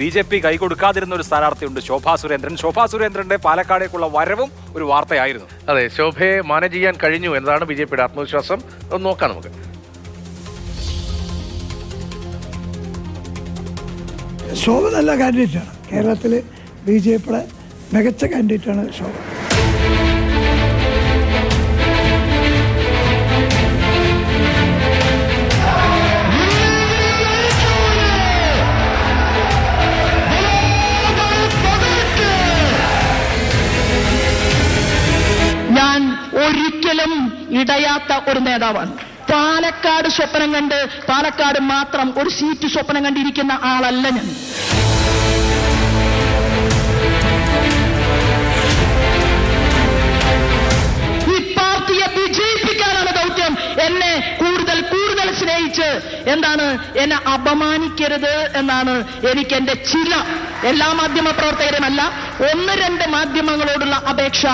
BJP കൈകൊടുക്കാതിരുന്ന ഒരു സ്ഥാനാർത്ഥിയുണ്ട്, ശോഭാ സുരേന്ദ്രൻ. ശോഭാ സുരേന്ദ്രന്റെ പാലക്കാടേക്കുള്ള വരവും ഒരു വാർത്തയായിരുന്നു. അതെ, ശോഭയെ മാനേജ് ചെയ്യാൻ കഴിഞ്ഞു എന്നതാണ് BJPയുടെ ആത്മവിശ്വാസം. ഒന്ന് നോക്കാം നമുക്ക്. ശോഭ നല്ല കാൻഡിഡേറ്റാണ്. കേരളത്തിൽ BJPയുടെ മികച്ച കാൻഡിഡേറ്റാണ് ശോഭ. ഞാൻ ഒരിക്കലും ഇടയാത്ത ഒരു നേതാവാണ്. പാലക്കാട് സ്വപ്നം കണ്ട് പാലക്കാട് മാത്രം ഒരു സീറ്റ് സ്വപ്നം കണ്ടിരിക്കുന്ന ആളല്ല ഞാൻ. ഈ പാർട്ടിയെ വിജയിപ്പിക്കാനാണ് ദൗത്യം. എന്നെ കൂടുതൽ സ്നേഹിച്ച് എന്നെ അപമാനിക്കരുത് എന്നാണ് എനിക്ക് എന്റെ ചില എല്ലാ മാധ്യമ പ്രവർത്തകരുമല്ല, 1-2 മാധ്യമങ്ങളോടുള്ള അപേക്ഷ.